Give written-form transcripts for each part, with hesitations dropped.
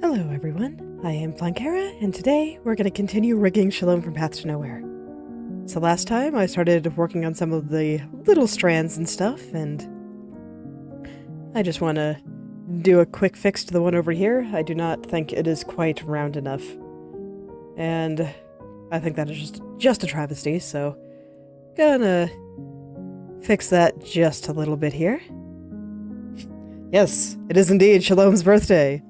Hello everyone, I am Flankera, and today we're going to continue rigging Shalom from Paths to Nowhere. So last time I started working on some of the little strands and stuff, and I just want to do a quick fix to the one over here. I do not think it is quite round enough. And I think that is just a travesty, so gonna fix that just a little bit here. Yes, it is indeed Shalom's birthday.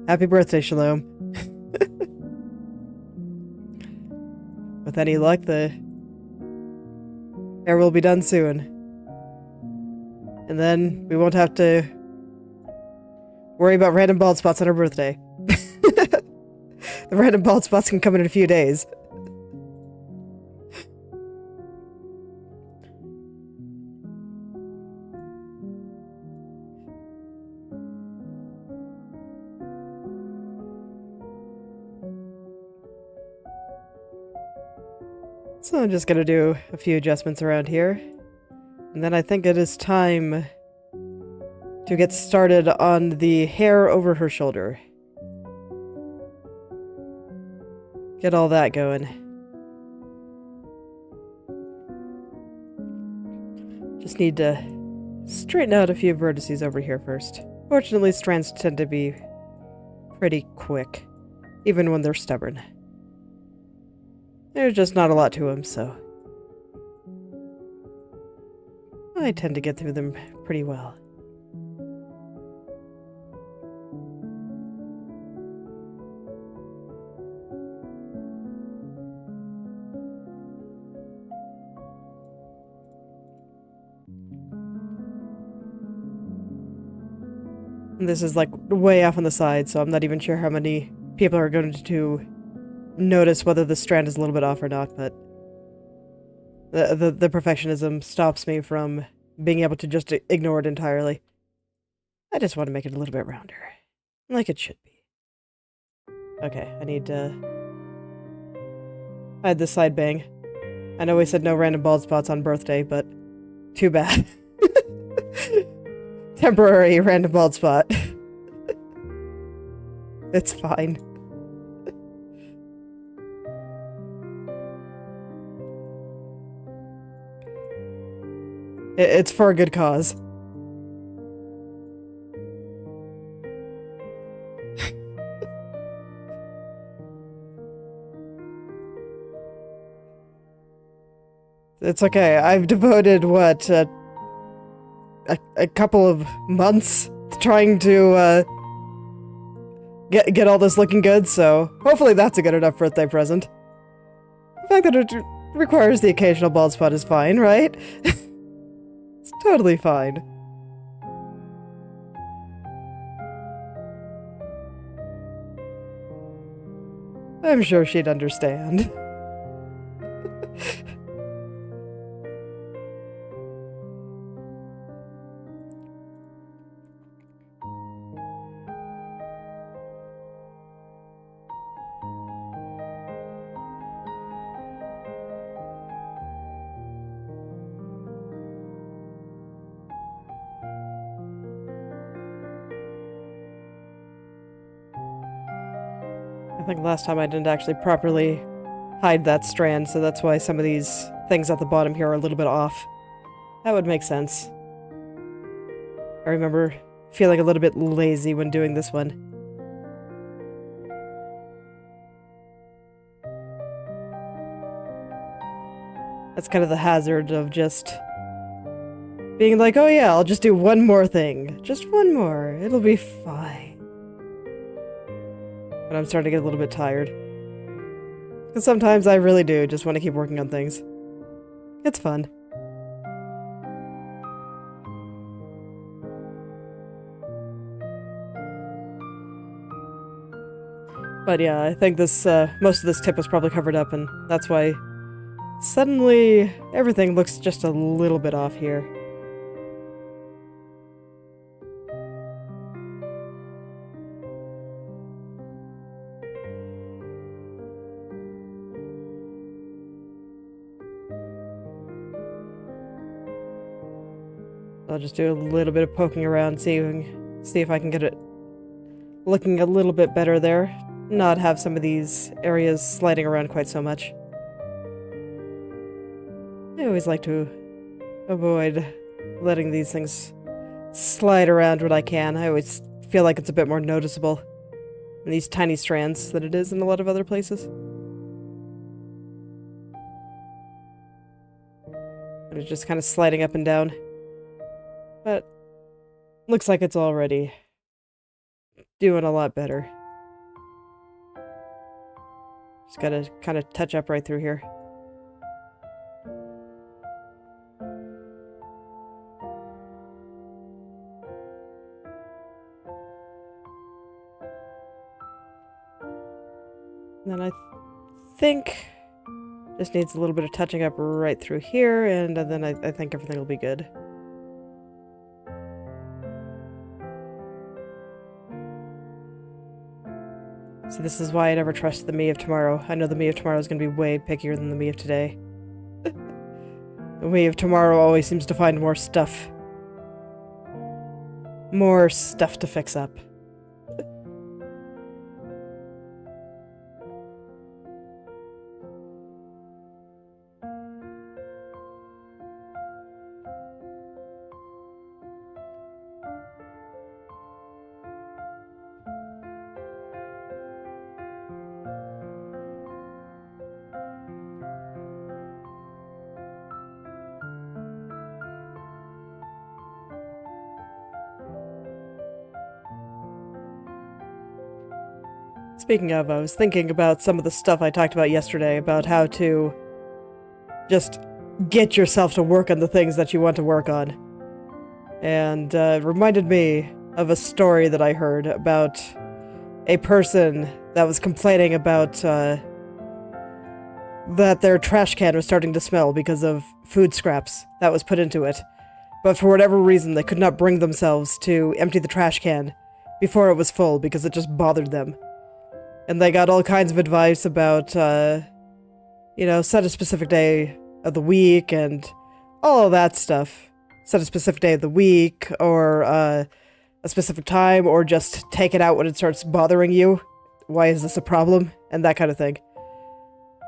Happy birthday, Shalom. With any luck, the hair will be done soon. And then we won't have to worry about random bald spots on her birthday. The random bald spots can come in a few days. So I'm just gonna do a few adjustments around here. And then I think it is time to get started on the hair over her shoulder. Get all that going. Just need to straighten out a few vertices over here first. Fortunately, strands tend to be pretty quick, even when they're stubborn. There's just not a lot to them, so I tend to get through them pretty well. And this is like way off on the side, so I'm not even sure how many people are going to notice whether the strand is a little bit off or not, but the perfectionism stops me from being able to just ignore it entirely. I just want to make it a little bit rounder, like it should be. Okay, I need to hide this side bang. I know we said no random bald spots on birthday, but too bad. Temporary random bald spot. It's fine. It's for a good cause. It's okay. I've devoted, what, a couple of months trying to get all this looking good, so hopefully that's a good enough birthday present. The fact that it requires the occasional bald spot is fine, right? It's totally fine. I'm sure she'd understand. I think last time I didn't actually properly hide that strand, so that's why some of these things at the bottom here are a little bit off. That would make sense. I remember feeling a little bit lazy when doing this one. That's kind of the hazard of just being like, oh yeah, I'll just do one more thing. Just one more. It'll be fine. But I'm starting to get a little bit tired. Because sometimes I really do just want to keep working on things. It's fun. But yeah, I think this most of this tip was probably covered up, and that's why suddenly everything looks just a little bit off here. I'll just do a little bit of poking around, see if I can get it looking a little bit better there. Not have some of these areas sliding around quite so much. I always like to avoid letting these things slide around when I can. I always feel like it's a bit more noticeable in these tiny strands than it is in a lot of other places. And it's just kind of sliding up and down. But looks like it's already doing a lot better. Just gotta kind of touch up right through here. And then I think just needs a little bit of touching up right through here, and then I think everything will be good. So this is why I never trust the me of tomorrow. I know the me of tomorrow is going to be way pickier than the me of today. The me of tomorrow always seems to find more stuff. More stuff to fix up. Speaking of, I was thinking about some of the stuff I talked about yesterday, about how to just get yourself to work on the things that you want to work on. And it reminded me of a story that I heard about a person that was complaining about that their trash can was starting to smell because of food scraps that was put into it. But for whatever reason, they could not bring themselves to empty the trash can before it was full because it just bothered them. And they got all kinds of advice about, you know, set a specific day of the week and all of that stuff. Set a specific day of the week, or a specific time, or just take it out when it starts bothering you. Why is this a problem? And that kind of thing.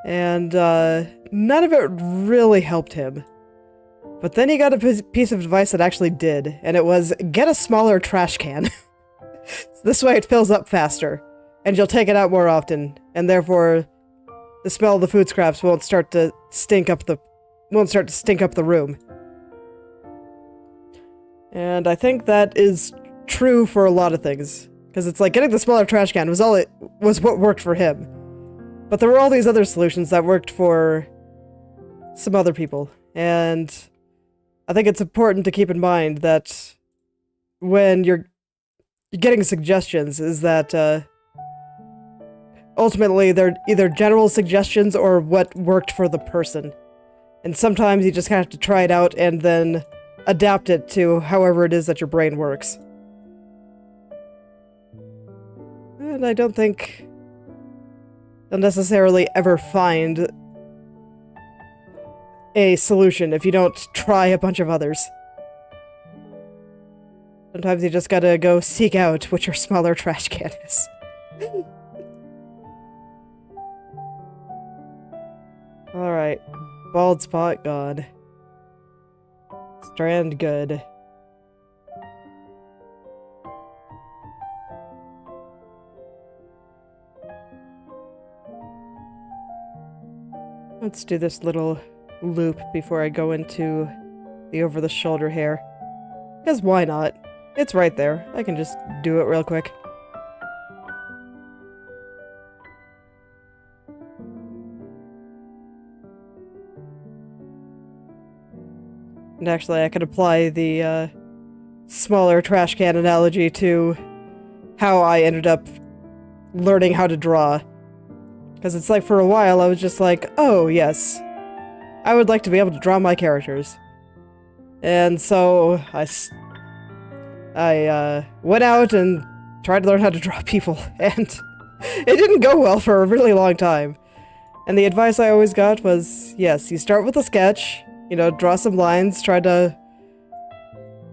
And none of it really helped him. But then he got a piece of advice that actually did, and it was, get a smaller trash can. This way it fills up faster. And you'll take it out more often, and therefore the smell of the food scraps won't start to stink up the room. And I think that is true for a lot of things, because it's like getting the smaller trash can was what worked for him. But there were all these other solutions that worked for some other people, and I think it's important to keep in mind that when you're getting suggestions is that ultimately, they're either general suggestions or what worked for the person. And sometimes you just kind of have to try it out and then adapt it to however it is that your brain works. And I don't think you'll necessarily ever find a solution if you don't try a bunch of others. Sometimes you just gotta go seek out what your smaller trash can is. Alright, bald spot gone. Strand good. Let's do this little loop before I go into the over-the-shoulder hair. Because why not? It's right there. I can just do it real quick. And actually, I could apply the smaller trash can analogy to how I ended up learning how to draw. Because it's like, for a while, I was just like, oh, yes, I would like to be able to draw my characters. And so, I went out and tried to learn how to draw people, and it didn't go well for a really long time. And the advice I always got was, yes, you start with a sketch, you know, draw some lines, try to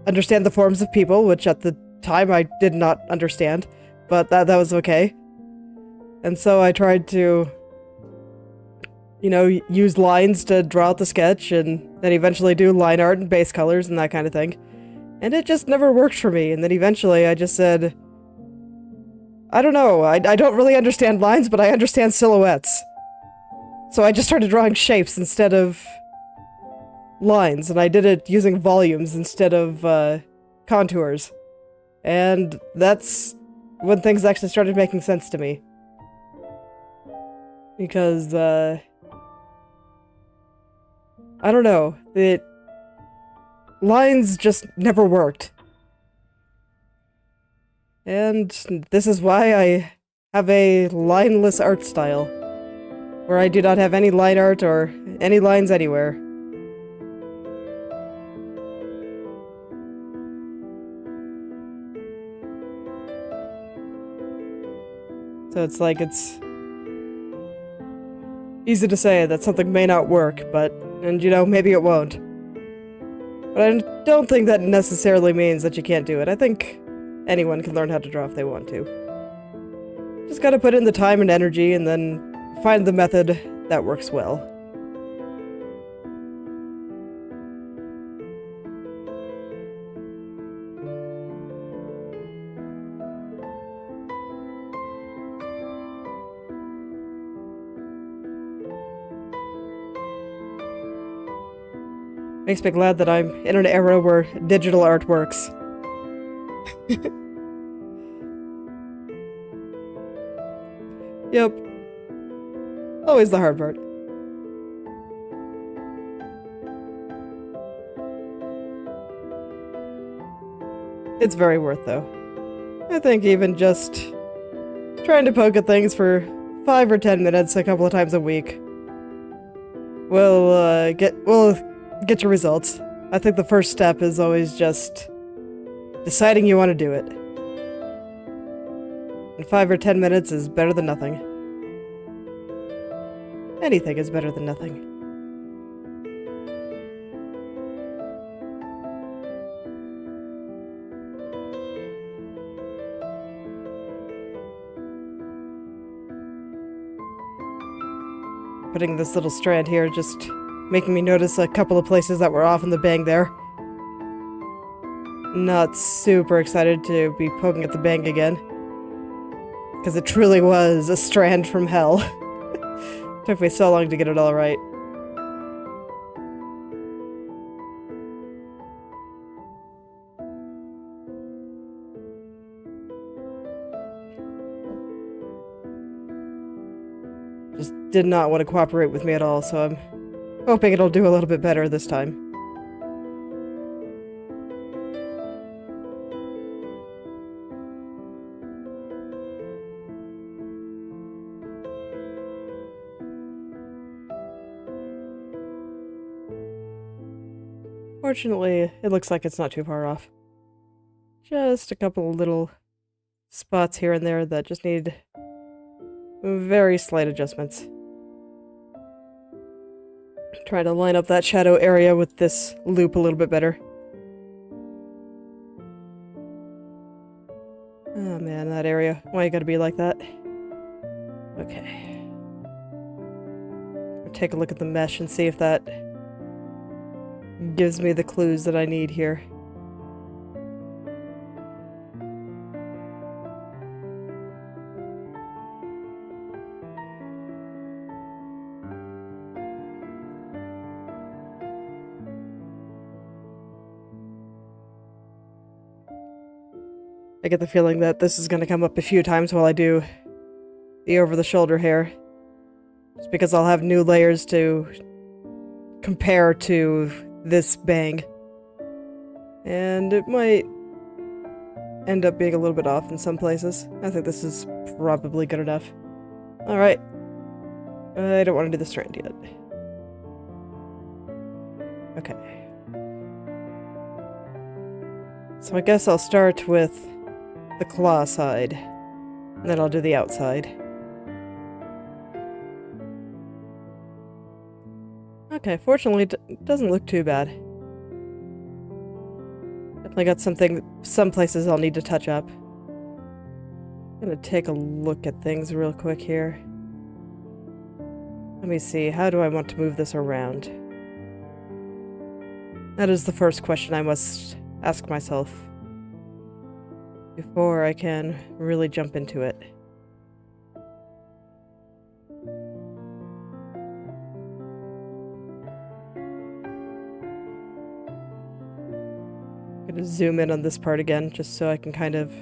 understand the forms of people, which at the time I did not understand. but that was okay. And so I tried to, you know, use lines to draw out the sketch, and then eventually do line art and base colors and that kind of thing. And it just never worked for me, and then eventually I just said, I don't know, I don't really understand lines, but I understand silhouettes. So I just started drawing shapes instead of lines, and I did it using volumes instead of contours. And that's when things actually started making sense to me. Because, I don't know, lines just never worked. And this is why I have a lineless art style, where I do not have any line art or any lines anywhere. So it's like, it's easy to say that something may not work, and you know, maybe it won't. But I don't think that necessarily means that you can't do it. I think anyone can learn how to draw if they want to. Just gotta put in the time and energy, and then find the method that works well. Makes me glad that I'm in an era where digital art works. Yep. Always the hard part. It's very worth, though. I think even just trying to poke at things for 5 or 10 minutes a couple of times a week will get your results. I think the first step is always just deciding you want to do it. And 5 or 10 minutes is better than nothing. Anything is better than nothing. Putting this little strand here, just making me notice a couple of places that were off in the bang there. Not super excited to be poking at the bang again, because it truly was a strand from hell. Took me so long to get it all right. Just did not want to cooperate with me at all, so I'm hoping it'll do a little bit better this time. Fortunately, it looks like it's not too far off. Just a couple little spots here and there that just need very slight adjustments. Trying to line up that shadow area with this loop a little bit better. Oh man, that area. Why you gotta be like that? Okay. I'll take a look at the mesh and see if that gives me the clues that I need here. I get the feeling that this is going to come up a few times while I do the over-the-shoulder hair. Just because I'll have new layers to compare to this bang. And it might end up being a little bit off in some places. I think this is probably good enough. Alright. I don't want to do the strand yet. Okay. So I guess I'll start with the claw side, and then I'll do the outside. Okay, fortunately it doesn't look too bad. Definitely got some places I'll need to touch up. I'm gonna take a look at things real quick here. Let me see, how do I want to move this around? That is the first question I must ask myself before I can really jump into it. I'm gonna zoom in on this part again, just so I can kind of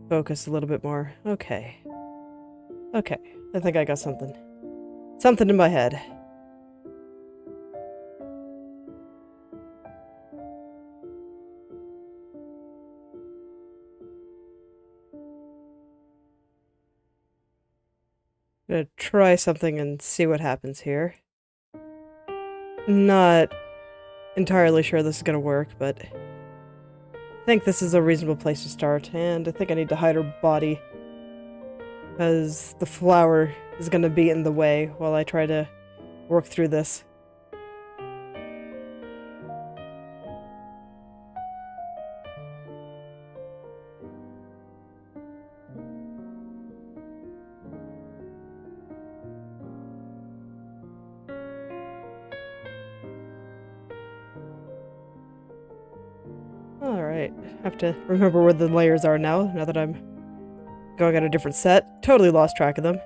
focus a little bit more. Okay. Okay, I think I got something. Something in my head. I'm gonna try something and see what happens here. Not entirely sure this is gonna work, but I think this is a reasonable place to start, and I think I need to hide her body because the flower is gonna be in the way while I try to work through this. Alright, have to remember where the layers are now that I'm going on a different set. Totally lost track of them.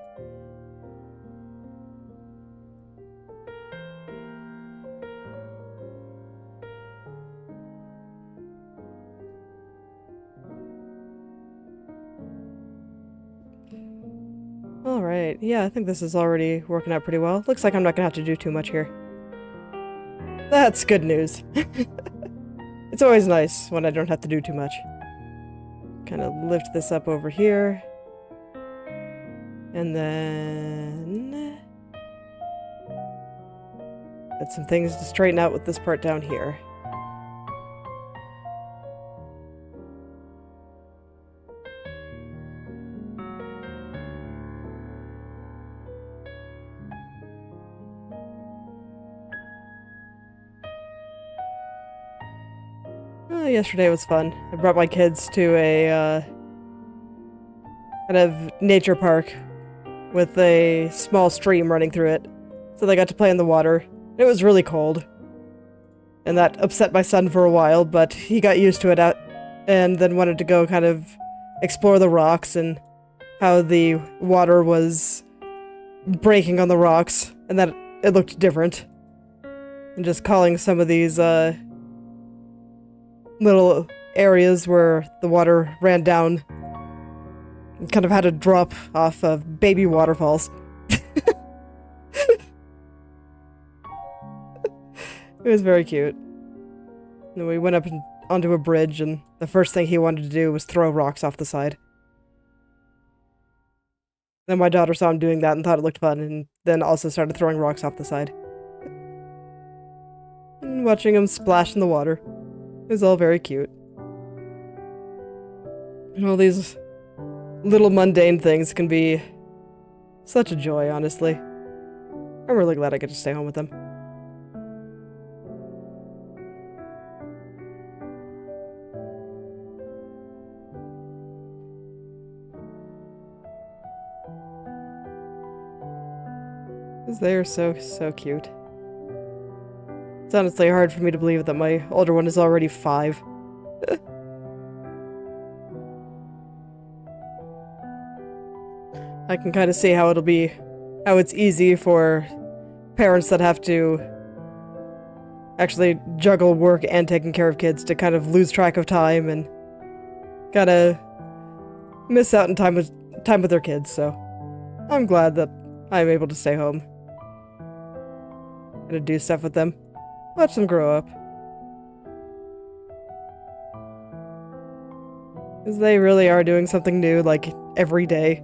Alright, yeah, I think this is already working out pretty well. Looks like I'm not gonna have to do too much here. That's good news. It's always nice when I don't have to do too much. Kind of lift this up over here. And then got some things to straighten out with this part down here. Yesterday was fun. I brought my kids to a kind of nature park with a small stream running through it. So they got to play in the water. It was really cold. And that upset my son for a while, but he got used to it and then wanted to go kind of explore the rocks and how the water was breaking on the rocks and that it looked different. And just calling some of these little areas where the water ran down and kind of had a drop off of baby waterfalls. It was very cute. And we went up onto a bridge, and the first thing he wanted to do was throw rocks off the side. Then my daughter saw him doing that and thought it looked fun, and then also started throwing rocks off the side. And watching him splash in the water. It was all very cute. All these little mundane things can be such a joy, honestly. I'm really glad I get to stay home with them. Because they are so cute. It's honestly hard for me to believe that my older one is already 5. I can kind of see how how it's easy for parents that have to actually juggle work and taking care of kids to kind of lose track of time and kind of miss out on time with their kids, so I'm glad that I'm able to stay home and to do stuff with them. Watch them grow up. Because they really are doing something new, like, every day.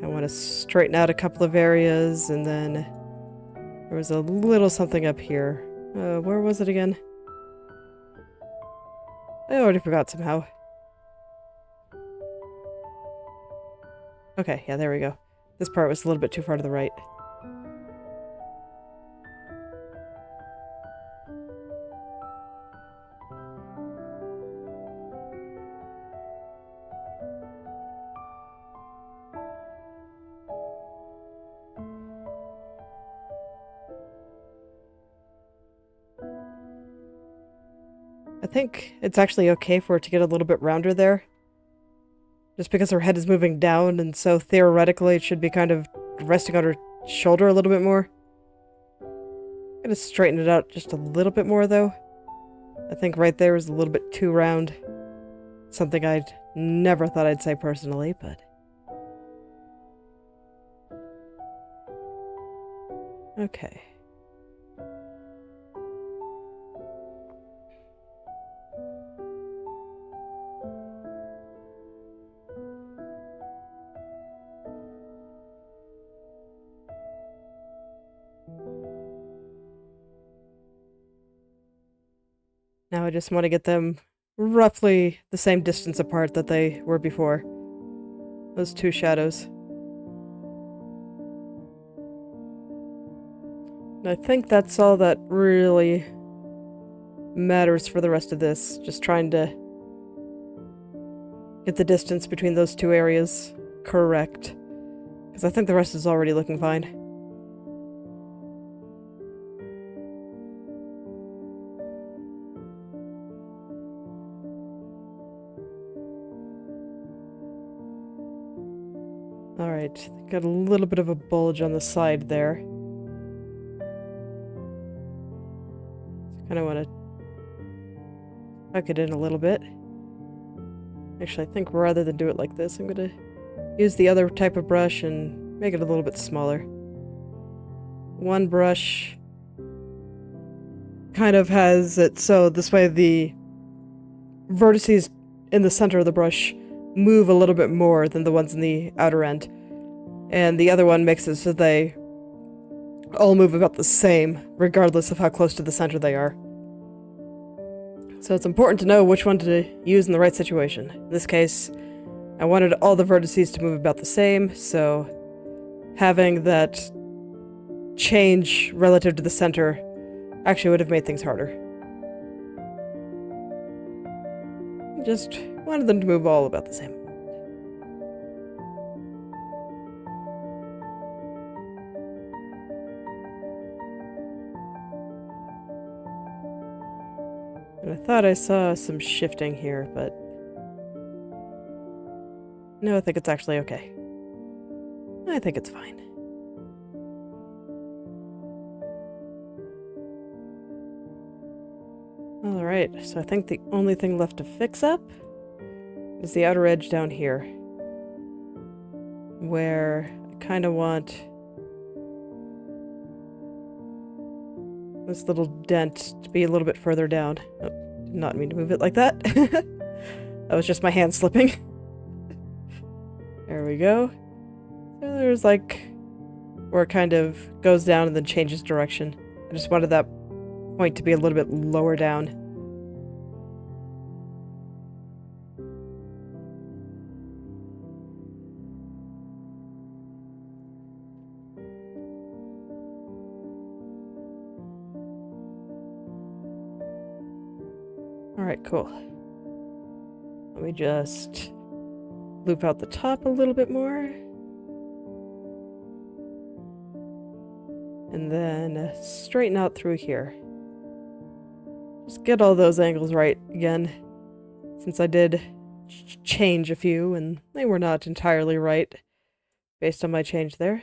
I want to straighten out a couple of areas, and then there was a little something up here. Where was it again? I already forgot somehow. Okay, yeah, there we go. This part was a little bit too far to the right. I think it's actually okay for it to get a little bit rounder there. Just because her head is moving down, and so theoretically it should be kind of resting on her shoulder a little bit more. I'm gonna straighten it out just a little bit more, though. I think right there is a little bit too round. Something I'd never thought I'd say personally, but... Okay. Now I just want to get them roughly the same distance apart that they were before. Those two shadows. And I think that's all that really matters for the rest of this. Just trying to get the distance between those two areas correct. Because I think the rest is already looking fine. Alright, got a little bit of a bulge on the side there. Kind of want to tuck it in a little bit. Actually, I think rather than do it like this, I'm going to use the other type of brush and make it a little bit smaller. One brush kind of has it so this way the vertices in the center of the brush move a little bit more than the ones in the outer end. And the other one makes it so they all move about the same, regardless of how close to the center they are. So it's important to know which one to use in the right situation. In this case, I wanted all the vertices to move about the same, so having that change relative to the center actually would have made things harder. Just wanted them to move all about the same. And I thought I saw some shifting here, but no, I think it's actually okay. I think it's fine. Alright, so I think the only thing left to fix up is the outer edge down here, where I kind of want this little dent to be a little bit further down. Oh, did not mean to move it like that. That was just my hand slipping. There we go. So there's like where it kind of goes down and then changes direction. I just wanted that point to be a little bit lower down. Alright, cool. Let me just loop out the top a little bit more. And then straighten out through here. Just get all those angles right again, since I did change a few and they were not entirely right based on my change there.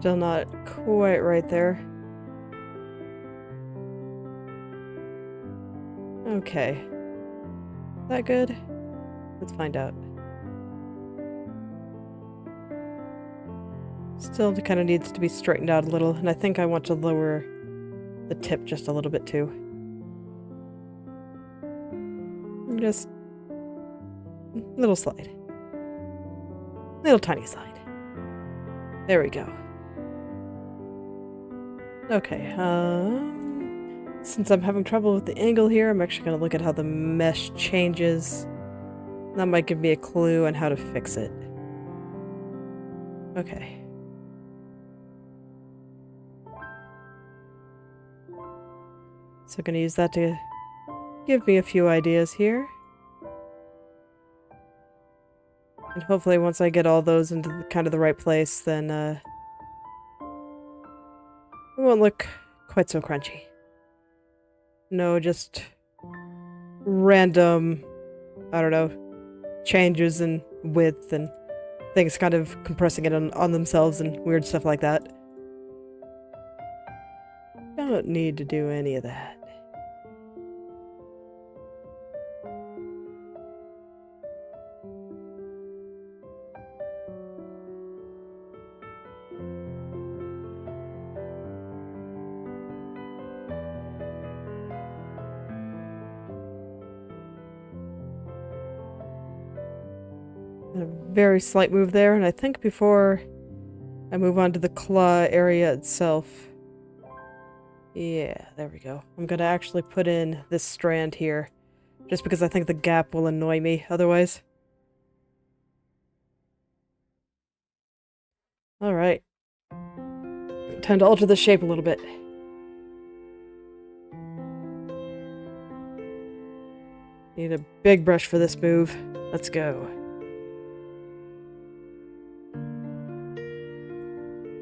Still not quite right there. Okay. Is that good? Let's find out. Still kind of needs to be straightened out a little, and I think I want to lower the tip just a little bit too. Just little slide. Little tiny slide. There we go. Okay, since I'm having trouble with the angle here, I'm actually going to look at how the mesh changes. That might give me a clue on how to fix it. Okay. So I'm going to use that to give me a few ideas here. And hopefully once I get all those into kind of the right place, then it won't look quite so crunchy. No, just random, I don't know, changes in width and things kind of compressing it on themselves and weird stuff like that. Don't need to do any of that. A very slight move there, and I think before I move on to the claw area itself, yeah, there we go. I'm gonna actually put in this strand here, just because I think the gap will annoy me otherwise. Alright. Time to alter the shape a little bit. Need a big brush for this move. Let's go.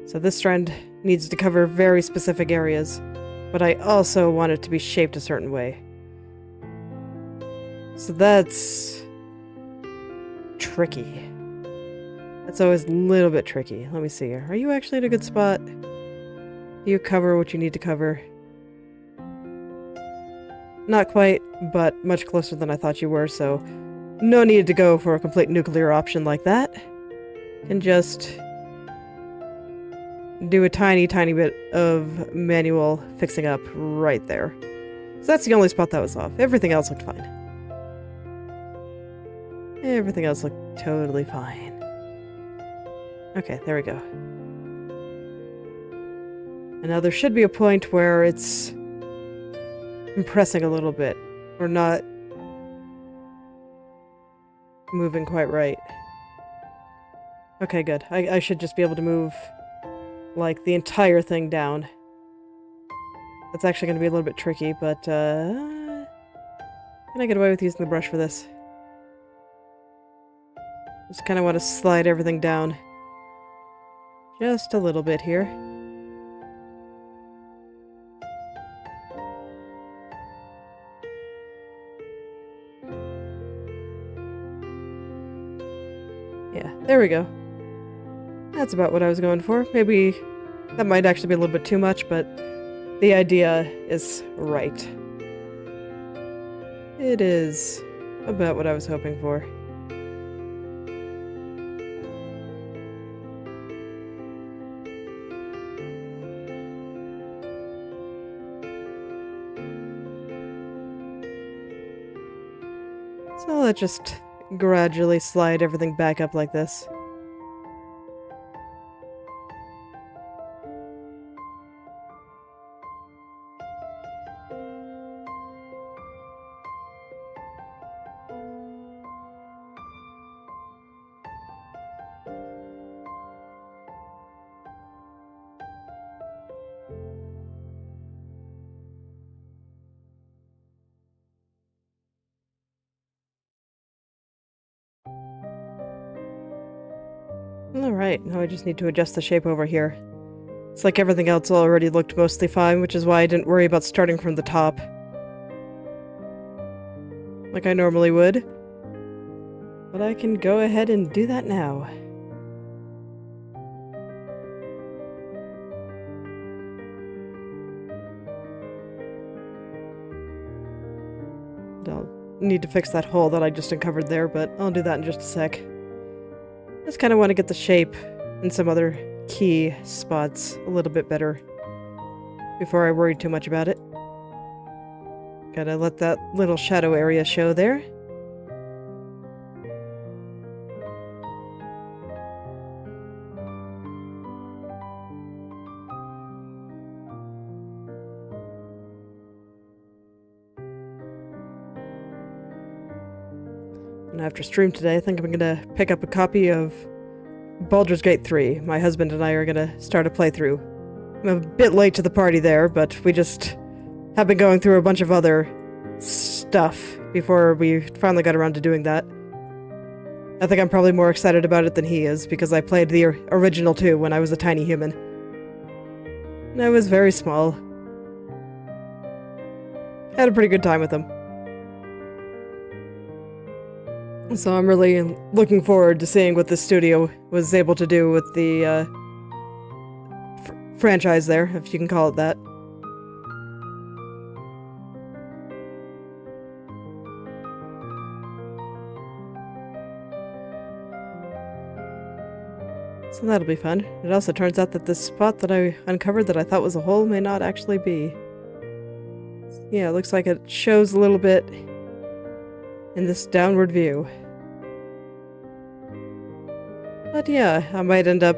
So this strand needs to cover very specific areas, but I also want it to be shaped a certain way. So that's tricky. That's always a little bit tricky. Let me see here. Are you actually in a good spot? Do you cover what you need to cover? Not quite, but much closer than I thought you were, so no need to go for a complete nuclear option like that. Can just do a tiny, tiny bit of manual fixing up right there. So that's the only spot that was off. Everything else looked fine. Everything else looked totally fine. Okay, there we go. And now there should be a point where it's compressing a little bit, or not moving quite right. Okay, good. I should just be able to move like the entire thing down. That's actually going to be a little bit tricky, but can I get away with using the brush for this? Just kind of want to slide everything down just a little bit here. Yeah, there we go. That's about what I was going for. Maybe that might actually be a little bit too much, but the idea is right. It is about what I was hoping for. So let's just gradually slide everything back up like this. Alright, now I just need to adjust the shape over here. It's like everything else already looked mostly fine, which is why I didn't worry about starting from the top. Like I normally would. But I can go ahead and do that now. need to fix that hole that I just uncovered there, but I'll do that in just a sec. Just kind of want to get the shape and some other key spots a little bit better before I worry too much about it. Gotta let that little shadow area show there. And after stream today, I think I'm gonna pick up a copy of Baldur's Gate 3. My husband and I are gonna start a playthrough. I'm a bit late to the party there, but we just have been going through a bunch of other stuff before we finally got around to doing that. I think I'm probably more excited about it than he is, because I played the original 2 when I was a tiny human. And I was very small. Had a pretty good time with them. So I'm really looking forward to seeing what this studio was able to do with the franchise there, if you can call it that. So that'll be fun. It also turns out that this spot that I uncovered that I thought was a hole may not actually be. Yeah, it looks like it shows a little bit in this downward view. But yeah, I might end up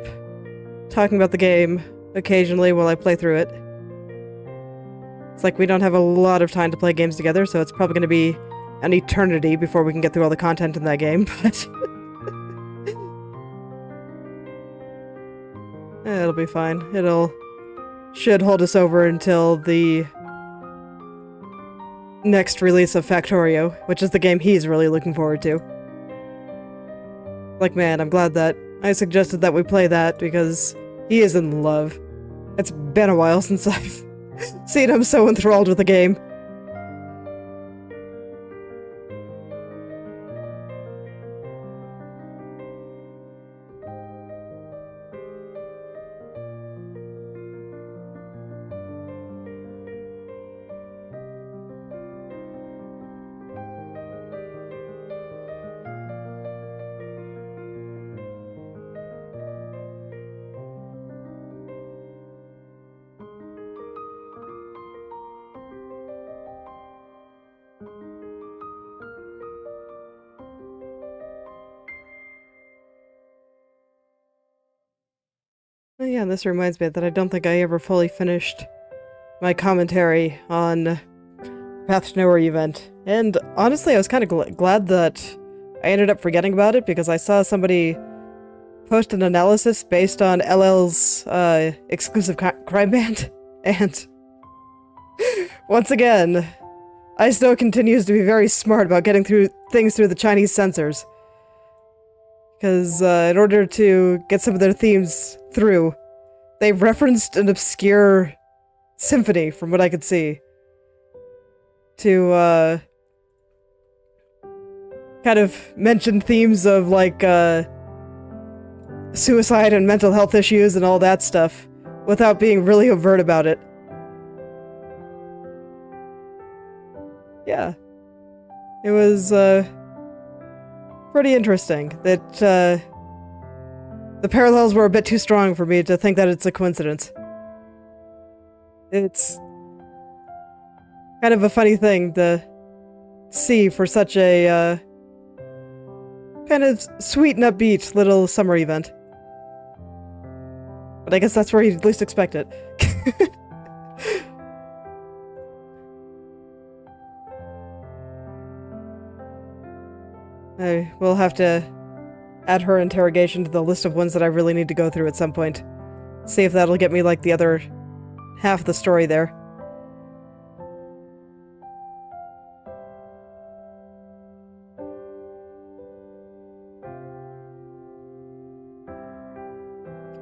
talking about the game occasionally while I play through it. It's like we don't have a lot of time to play games together, so it's probably going to be an eternity before we can get through all the content in that game, but it'll be fine. Should hold us over until the next release of Factorio, which is the game he's really looking forward to. Like, man, I'm glad that I suggested that we play that, because he is in love. It's been a while since I've seen him so enthralled with the game. Oh yeah, and this reminds me that I don't think I ever fully finished my commentary on Path to Nowhere event. And honestly, I was kind of glad that I ended up forgetting about it, because I saw somebody post an analysis based on LL's exclusive crime band, and once again, Isto continues to be very smart about getting things through the Chinese censors. Because in order to get some of their themes through, they referenced an obscure symphony, from what I could see, to kind of mention themes of, like, suicide and mental health issues and all that stuff, without being really overt about it. Yeah. It was, pretty interesting that the parallels were a bit too strong for me to think that it's a coincidence. It's kind of a funny thing to see for such a kind of sweet and upbeat little summer event. But I guess that's where you'd at least expect it. I will have to add her interrogation to the list of ones that I really need to go through at some point. See if that'll get me, like, the other half of the story there.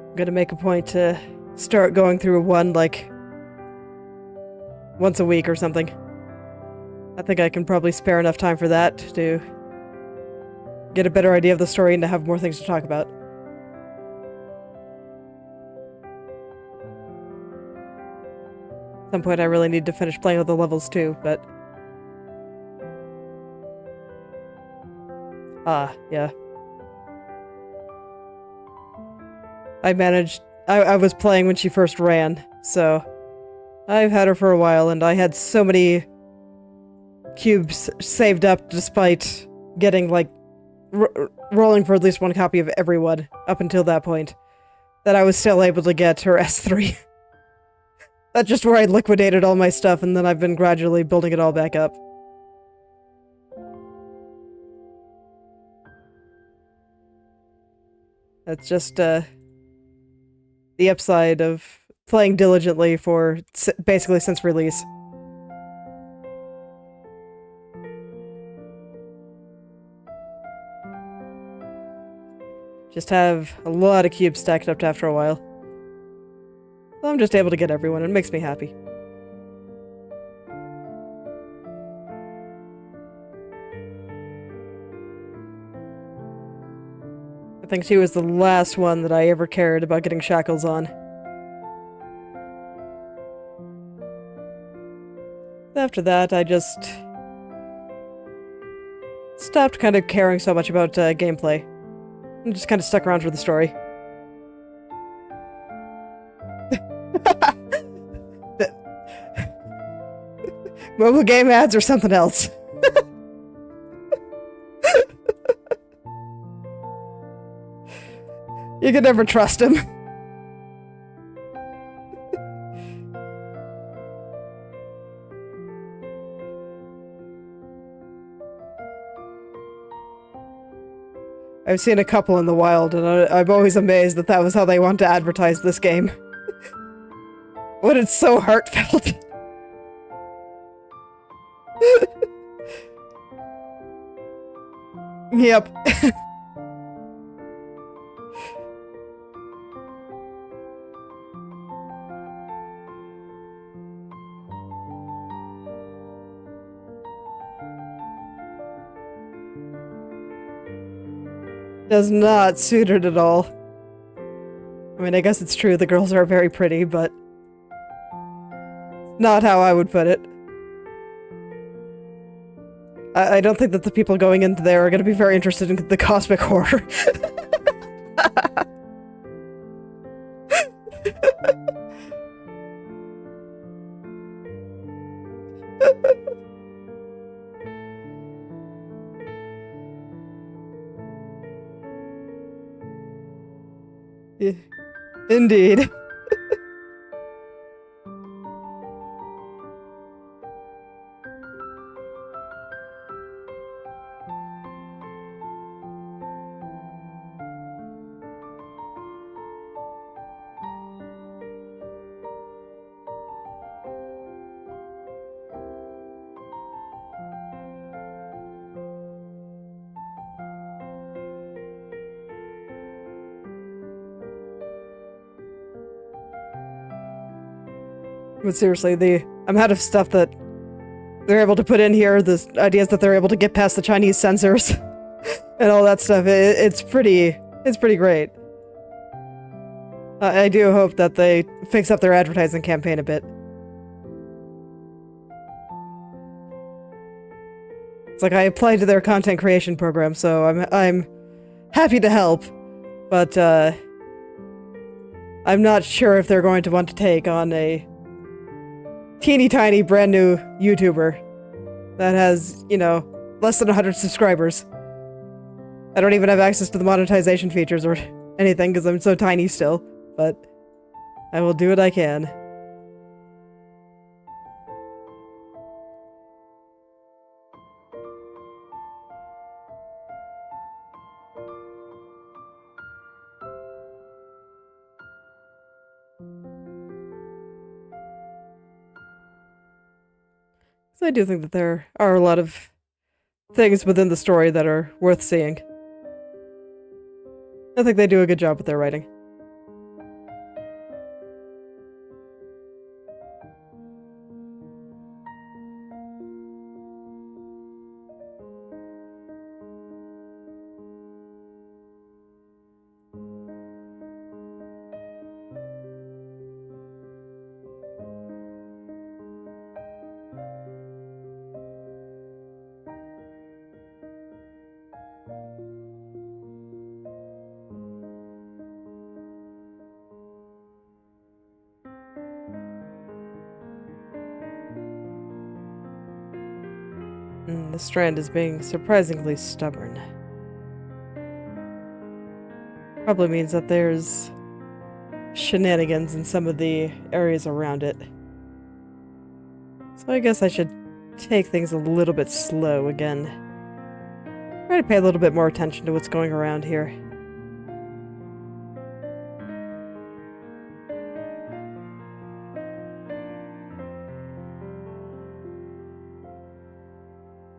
I'm gonna make a point to start going through one, like, once a week or something. I think I can probably spare enough time for that to get a better idea of the story and to have more things to talk about. At some point I really need to finish playing all the levels too, but Ah, yeah. I was playing when she first ran, so I've had her for a while, and I had so many cubes saved up despite getting, like, rolling for at least one copy of everyone up until that point, that I was still able to get her S3. That's just where I liquidated all my stuff, and then I've been gradually building it all back up. That's just, the upside of playing diligently for basically since release. Just have a lot of cubes stacked up after a while. I'm just able to get everyone. It makes me happy. I think she was the last one that I ever cared about getting shackles on. After that, I just stopped kind of caring so much about gameplay. And just kind of stuck around for the story. Mobile game ads or something else. You can never trust him. I've seen a couple in the wild, and I'm always amazed that that was how they want to advertise this game. When it's so heartfelt. Yep. Does not suit it at all. I mean, I guess it's true the girls are very pretty, but not how I would put it. I don't think that the people going into there are going to be very interested in the cosmic horror. Yeah, indeed. But seriously, the amount of stuff that they're able to put in here, the ideas that they're able to get past the Chinese censors, and all that stuff, it's pretty great. I do hope that they fix up their advertising campaign a bit. It's like I applied to their content creation program, so I'm happy to help, but I'm not sure if they're going to want to take on a teeny tiny brand new YouTuber that has, you know, less than 100 subscribers. I don't even have access to the monetization features or anything because I'm so tiny still, but I will do what I can. So I do think that there are a lot of things within the story that are worth seeing. I think they do a good job with their writing. The strand is being surprisingly stubborn. Probably means that there's shenanigans in some of the areas around it. So I guess I should take things a little bit slow again. Try to pay a little bit more attention to what's going around here.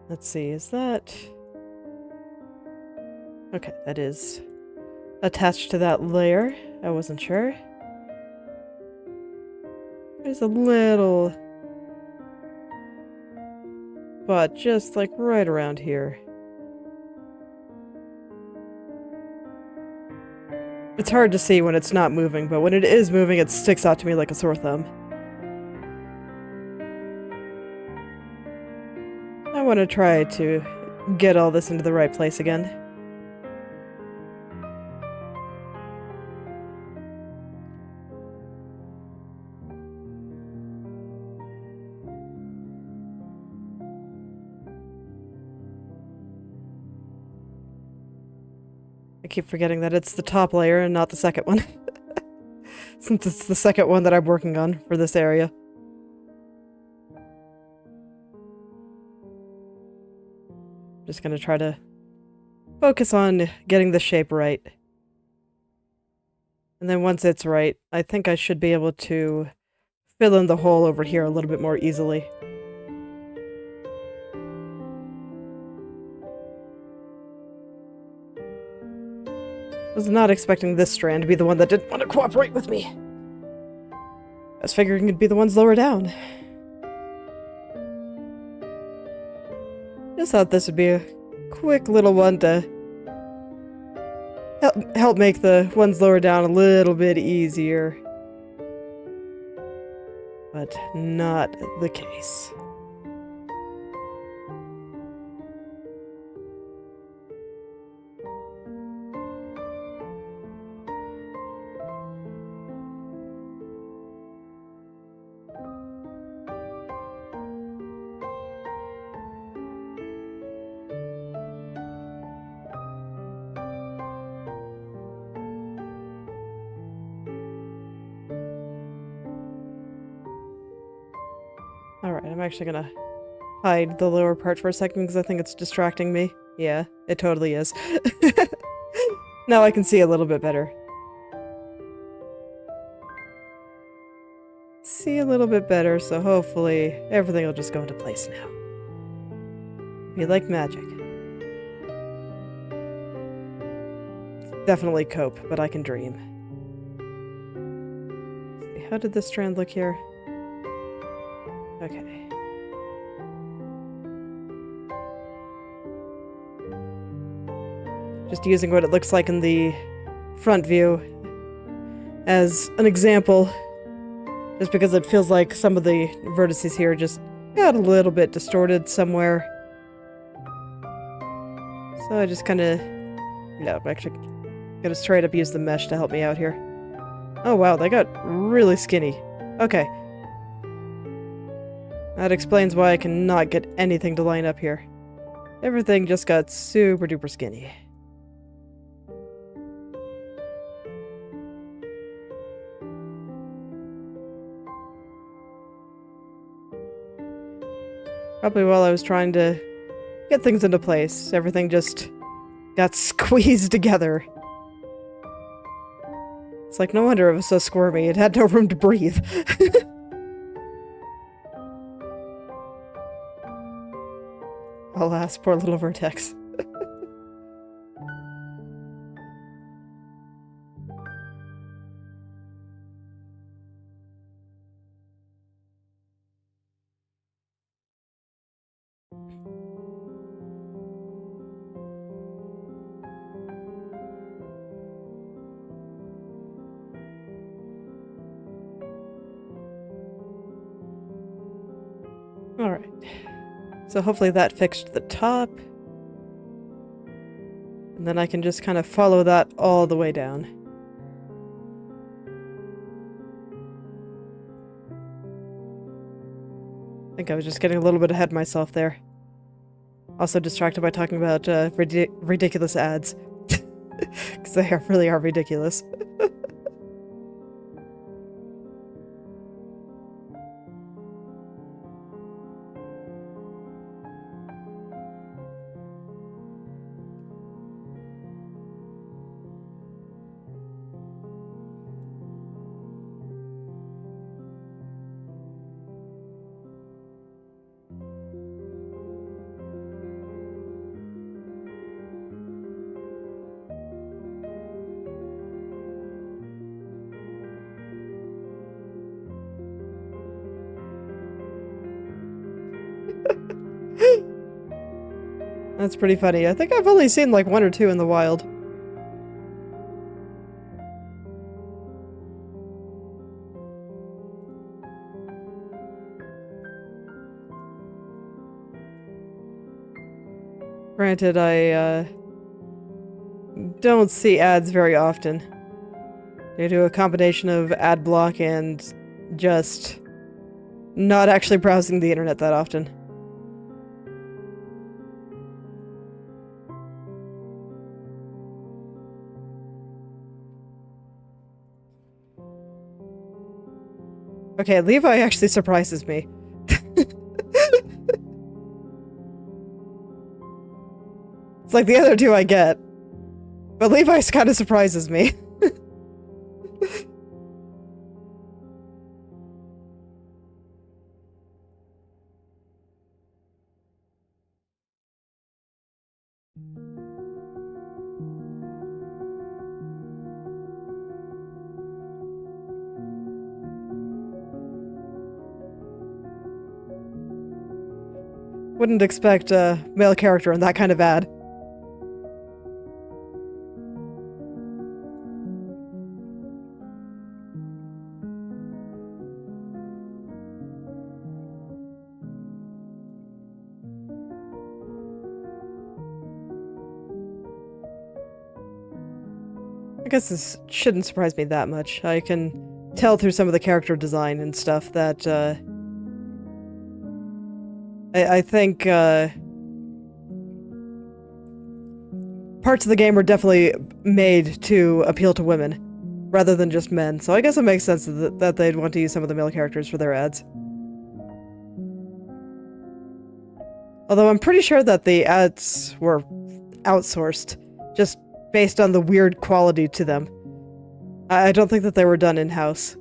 Let's see, is that... Okay, that is attached to that layer. I wasn't sure. There's a little... but just like right around here. It's hard to see when it's not moving, but when it is moving, it sticks out to me like a sore thumb. I want to try to get all this into the right place again. I keep forgetting that it's the top layer and not the second one. Since it's the second one that I'm working on for this area. Just gonna try to focus on getting the shape right. And then once it's right, I think I should be able to fill in the hole over here a little bit more easily. I was not expecting this strand to be the one that didn't want to cooperate with me. I was figuring it'd be the ones lower down. Just thought this would be a quick little one to help make the ones lower down a little bit easier. But not the case. Alright, I'm actually gonna hide the lower part for a second because I think it's distracting me. Yeah, it totally is. Now I can see a little bit better. See a little bit better, so hopefully everything will just go into place now. Be like magic. Definitely cope, but I can dream. Let's see, how did this strand look here? Okay. Just using what it looks like in the front view as an example, just because it feels like some of the vertices here just got a little bit distorted somewhere. So I just kind of... Yeah, I'm actually gonna straight up use the mesh to help me out here. Oh wow, they got really skinny. Okay. That explains why I cannot get anything to line up here. Everything just got super duper skinny. Probably while I was trying to get things into place, everything just got squeezed together. It's like, no wonder it was so squirmy. It had no room to breathe. Alas, poor little Vertex. Alright. So hopefully that fixed the top. And then I can just kind of follow that all the way down. I think I was just getting a little bit ahead of myself there. Also distracted by talking about ridiculous ads. Because they really are ridiculous. That's pretty funny. I think I've only seen like 1 or 2 in the wild. Granted, I don't see ads very often. Due to a combination of ad block and just not actually browsing the internet that often. Okay, Levi actually surprises me. It's like the other 2 I get. But Levi's kind of surprises me. Wouldn't expect a male character in that kind of ad. I guess this shouldn't surprise me that much. I can tell through some of the character design and stuff that, I think, parts of the game were definitely made to appeal to women, rather than just men, so I guess it makes sense that they'd want to use some of the male characters for their ads. Although I'm pretty sure that the ads were outsourced, just based on the weird quality to them. I don't think that they were done in-house.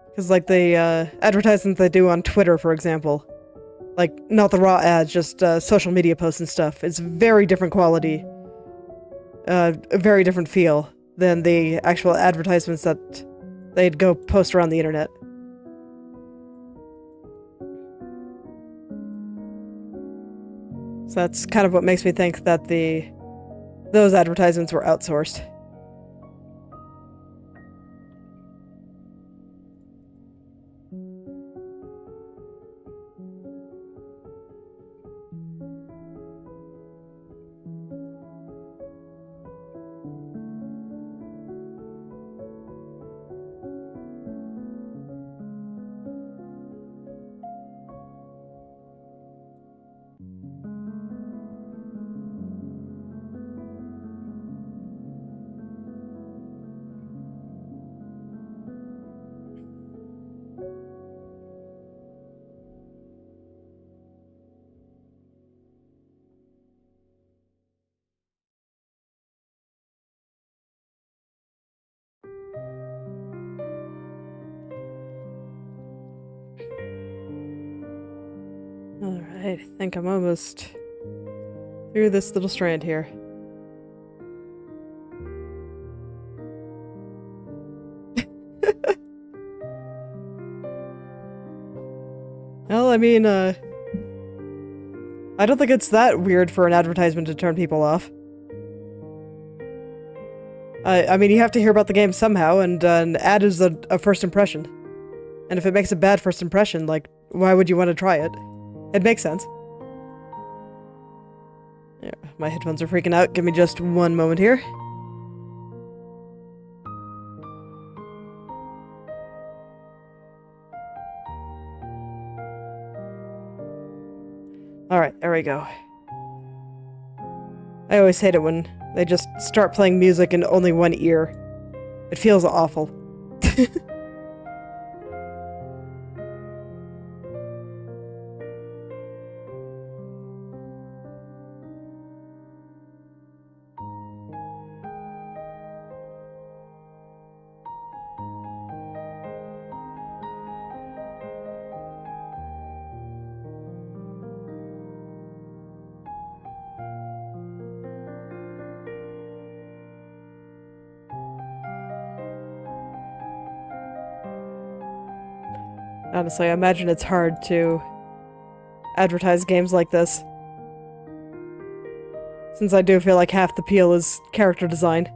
Because, like, the advertisements they do on Twitter, for example, like, not the raw ads, just social media posts and stuff, it's very different quality, a very different feel than the actual advertisements that they'd go post around the internet. So that's kind of what makes me think that those advertisements were outsourced. Alright, I think I'm almost through this little strand here. Well, I mean, I don't think it's that weird for an advertisement to turn people off. I mean, you have to hear about the game somehow, and an ad is a first impression. And if it makes a bad first impression, like, why would you want to try it? It makes sense. Yeah, my headphones are freaking out. Give me just one moment here. Alright, there we go. I always hate it when they just start playing music in only one ear. It feels awful. Honestly, I imagine it's hard to advertise games like this, since I do feel like half the appeal is character design.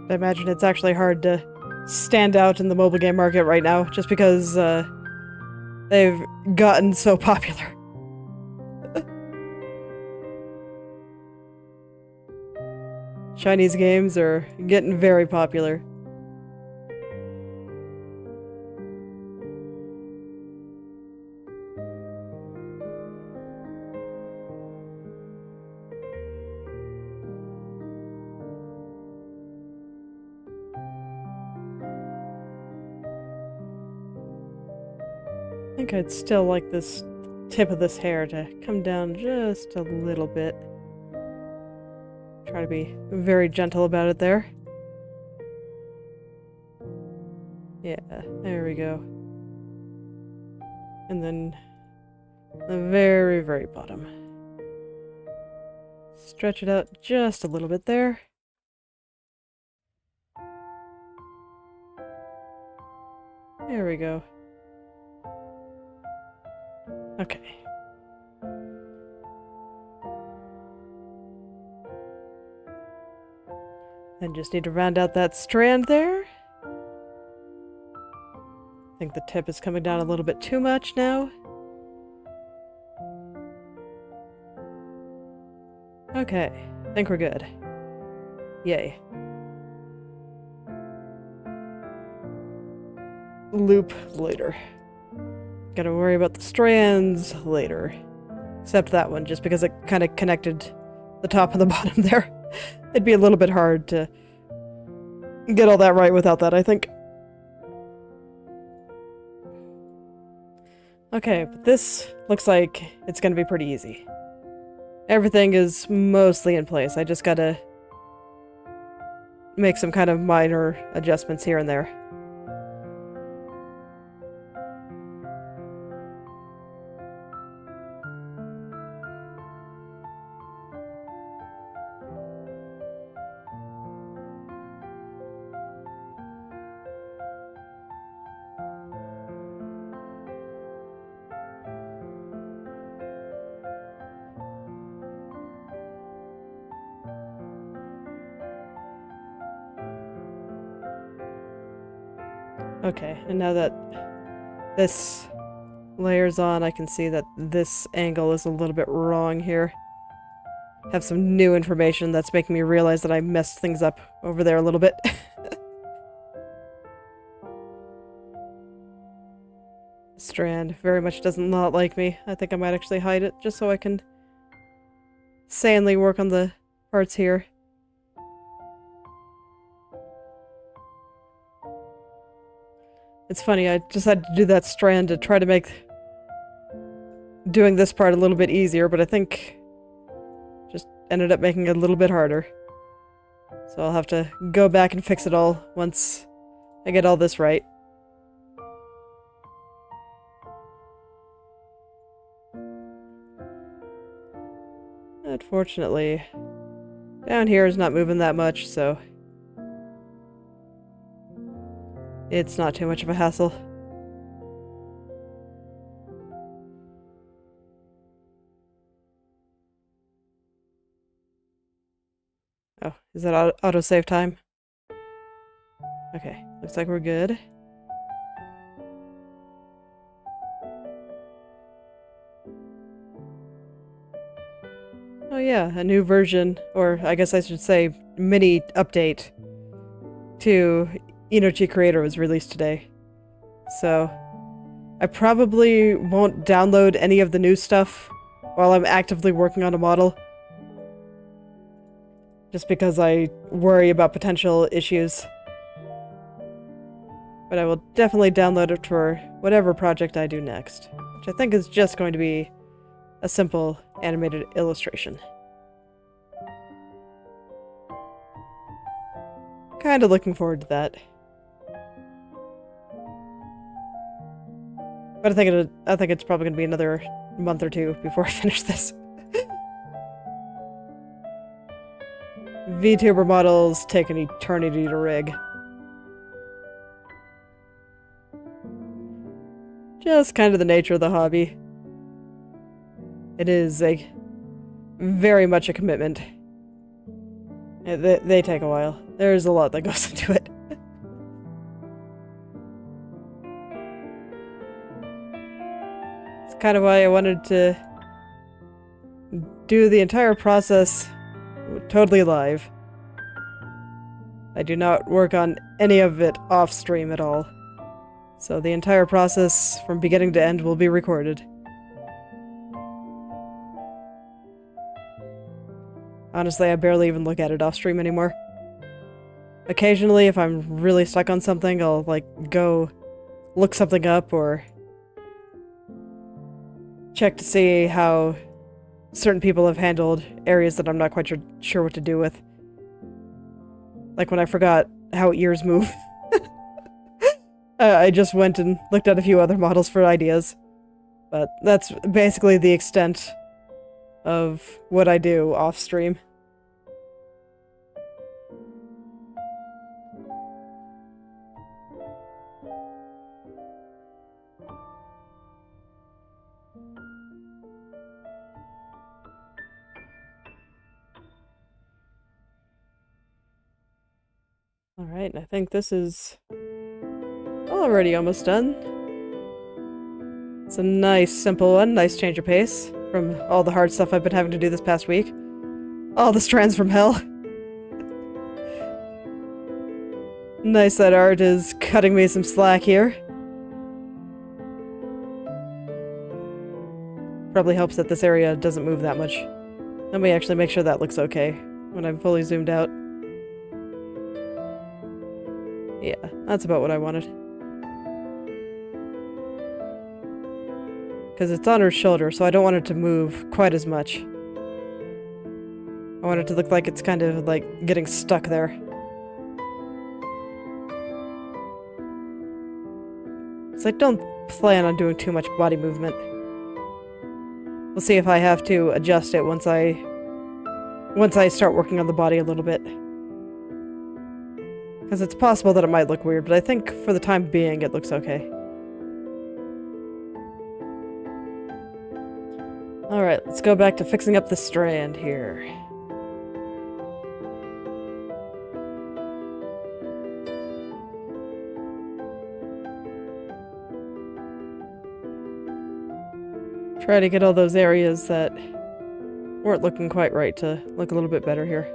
I imagine it's actually hard to stand out in the mobile game market right now, just because they've gotten so popular. Chinese games are getting very popular. I think I'd still like this tip of this hair to come down just a little bit. Try to be very gentle about it there. Yeah, there we go. And then the very, very bottom. Stretch it out just a little bit there. There we go. Okay. Then just need to round out that strand there. I think the tip is coming down a little bit too much now. Okay, I think we're good. Yay. Loop later. Gotta worry about the strands later. Except that one, just because it kind of connected the top and the bottom there. It'd be a little bit hard to get all that right without that, I think. Okay, but this looks like it's gonna be pretty easy. Everything is mostly in place. I just gotta make some kind of minor adjustments here and there. Okay, and now that this layer's on, I can see that this angle is a little bit wrong here. Have some new information that's making me realize that I messed things up over there a little bit. Strand very much does not like me. I think I might actually hide it just so I can sanely work on the parts here. It's funny, I just had to do that strand to try to make doing this part a little bit easier, but I think just ended up making it a little bit harder. So I'll have to go back and fix it all once I get all this right. Unfortunately, down here is not moving that much, so it's not too much of a hassle. Oh, is that autosave time? Okay, looks like we're good. Oh yeah, a new version, or I guess I should say mini update to Inochi Creator was released today. So I probably won't download any of the new stuff while I'm actively working on a model. Just because I worry about potential issues. But I will definitely download it for whatever project I do next, which I think is just going to be a simple animated illustration. Kinda looking forward to that. But I think it's probably gonna be another month or two before I finish this. VTuber models take an eternity to rig. Just kind of the nature of the hobby. It is very much a commitment. They take a while. There's a lot that goes into it. It's kind of why I wanted to do the entire process totally live. I do not work on any of it off stream at all. So the entire process from beginning to end will be recorded. Honestly, I barely even look at it off stream anymore. Occasionally, if I'm really stuck on something, I'll go look something up or check to see how certain people have handled areas that I'm not quite sure what to do with. Like when I forgot how ears move. I just went and looked at a few other models for ideas. But that's basically the extent of what I do off stream. Alright, I think this is already almost done. It's a nice, simple one. Nice change of pace from all the hard stuff I've been having to do this past week. All the strands from hell. Nice that art is cutting me some slack here. Probably helps that this area doesn't move that much. Let me actually make sure that looks okay when I'm fully zoomed out. Yeah, that's about what I wanted. Because it's on her shoulder, so I don't want it to move quite as much. I want it to look like it's kind of getting stuck there. So I don't plan on doing too much body movement. We'll see if I have to adjust it once I start working on the body a little bit. Because it's possible that it might look weird, but I think for the time being it looks okay. Alright, let's go back to fixing up the strand here. Try to get all those areas that weren't looking quite right to look a little bit better here.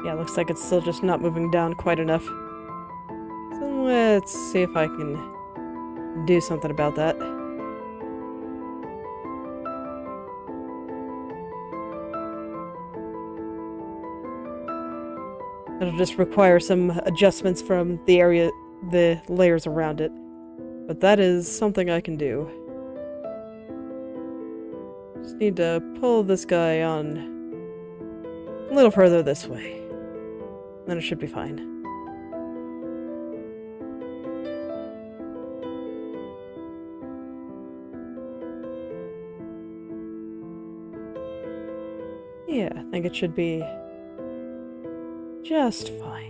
Yeah, looks like it's still just not moving down quite enough. So let's see if I can do something about that. It'll just require some adjustments from the layers around it. But that is something I can do. Just need to pull this guy on a little further this way. Then it should be fine. Yeah, I think it should be just fine.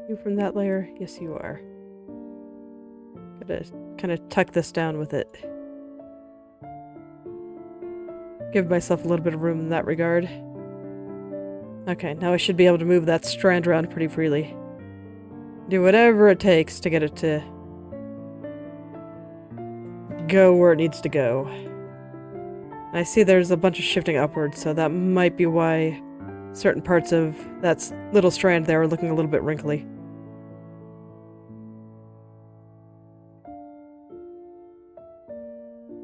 You from that layer? Yes, you are. Gotta kind of tuck this down with it. Give myself a little bit of room in that regard. Okay, now I should be able to move that strand around pretty freely. Do whatever it takes to get it to go where it needs to go. I see there's a bunch of shifting upwards, so that might be why certain parts of that little strand there are looking a little bit wrinkly.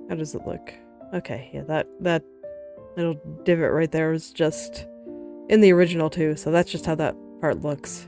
How does it look? Okay, yeah, that little divot right there is just in the original too, so that's just how that part looks.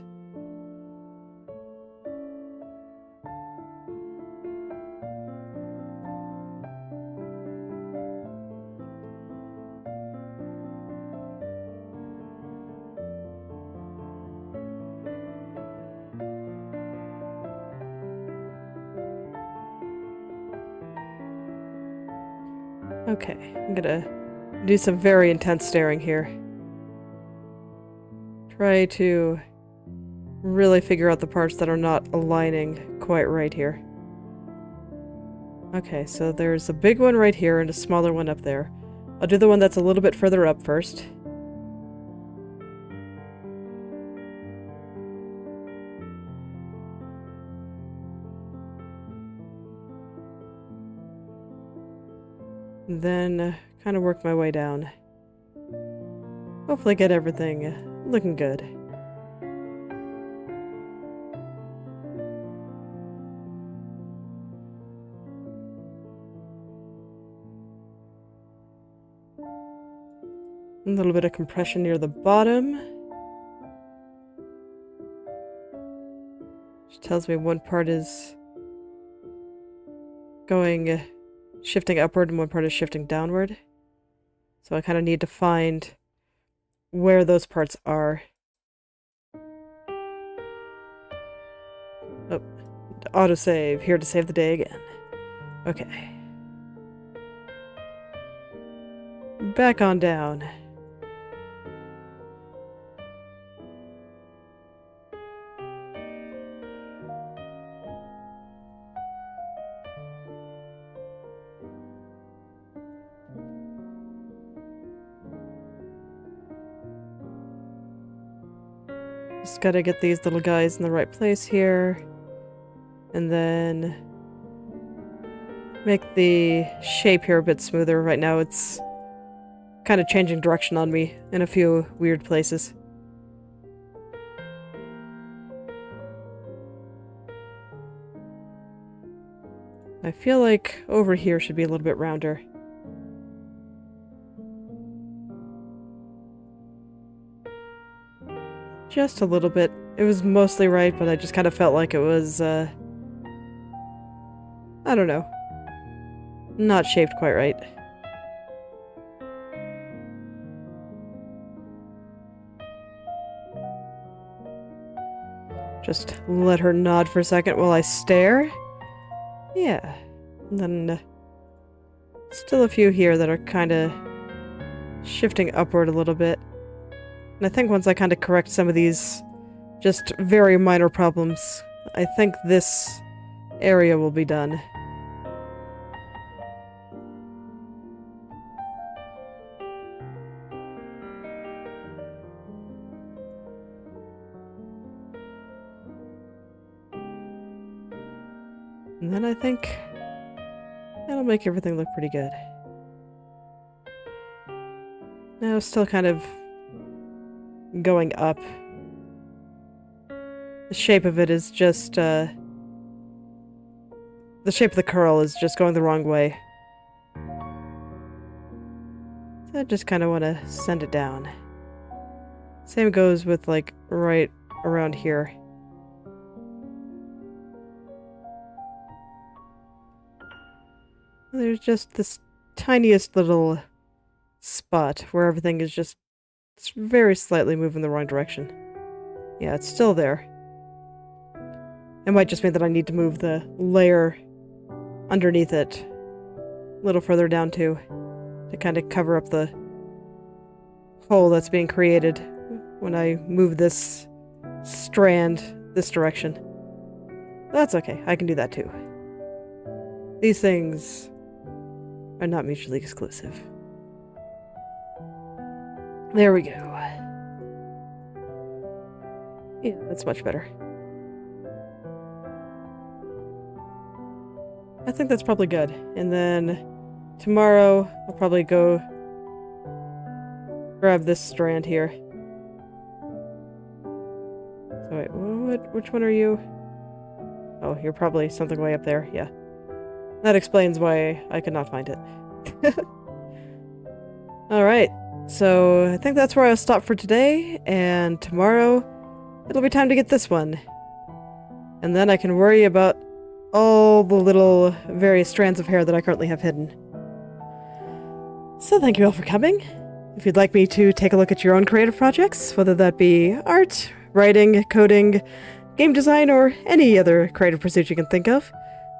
Okay, I'm gonna do some very intense staring here. Try to really figure out the parts that are not aligning quite right here. Okay, so there's a big one right here and a smaller one up there. I'll do the one that's a little bit further up first. And then kind of work my way down. Hopefully get everything looking good. A little bit of compression near the bottom. Which tells me one part is going, shifting upward and one part is shifting downward. So I kind of need to find where those parts are. Oh, autosave, here to save the day again. Okay. Back on down. Just gotta get these little guys in the right place here. And then make the shape here a bit smoother. Right now it's kind of changing direction on me in a few weird places. I feel like over here should be a little bit rounder. Just a little bit. It was mostly right, but I just kind of felt like it was, I don't know. Not shaped quite right. Just let her nod for a second while I stare. Yeah. And then still a few here that are kind of shifting upward a little bit. And I think once I kind of correct some of these just very minor problems, I think this area will be done. And then I think that'll make everything look pretty good. Now, still kind of going up. The shape of it is just, the shape of the curl is just going the wrong way. So I just kind of want to send it down. Same goes with, like, right around here. There's just this tiniest little spot where everything is just It's very slightly moving the wrong direction. Yeah, it's still there. It might just mean that I need to move the layer underneath it a little further down too, to kind of cover up the hole that's being created when I move this strand this direction. That's okay, I can do that too. These things are not mutually exclusive. There we go. Yeah, that's much better. I think that's probably good. And then tomorrow I'll probably go grab this strand here. So wait, which one are you? Oh, you're probably something way up there, yeah. That explains why I could not find it. Alright, so I think that's where I'll stop for today, and tomorrow it'll be time to get this one. And then I can worry about all the little various strands of hair that I currently have hidden. So thank you all for coming. If you'd like me to take a look at your own creative projects, whether that be art, writing, coding, game design, or any other creative pursuit you can think of,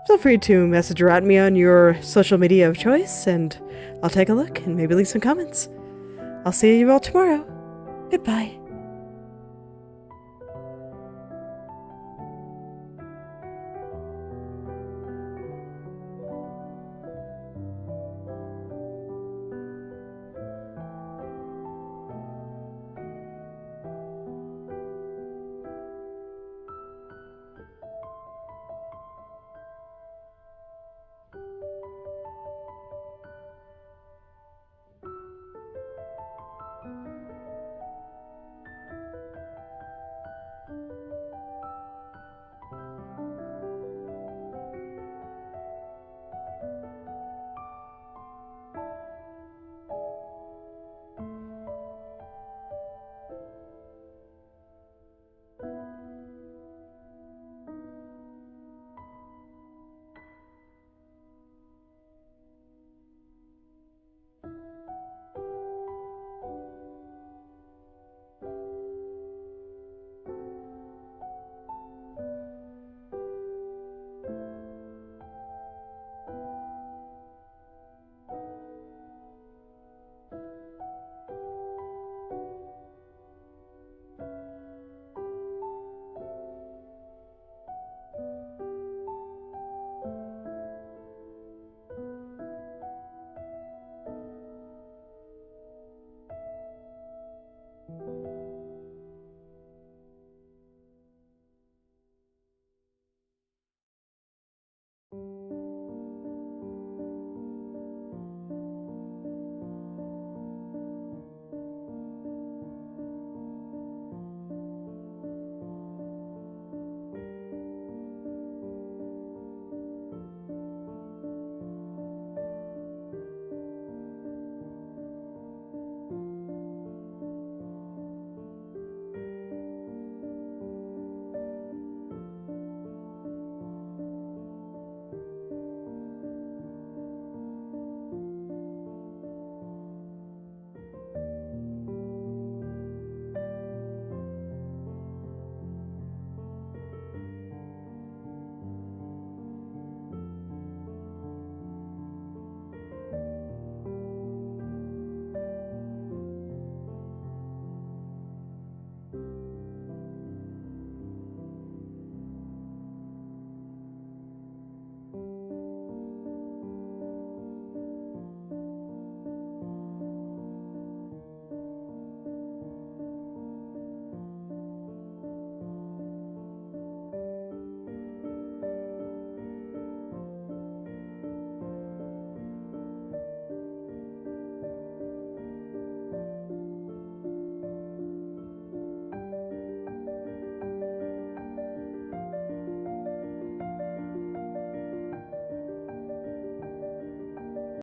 feel free to message or at me on your social media of choice, and I'll take a look and maybe leave some comments. I'll see you all tomorrow. Goodbye.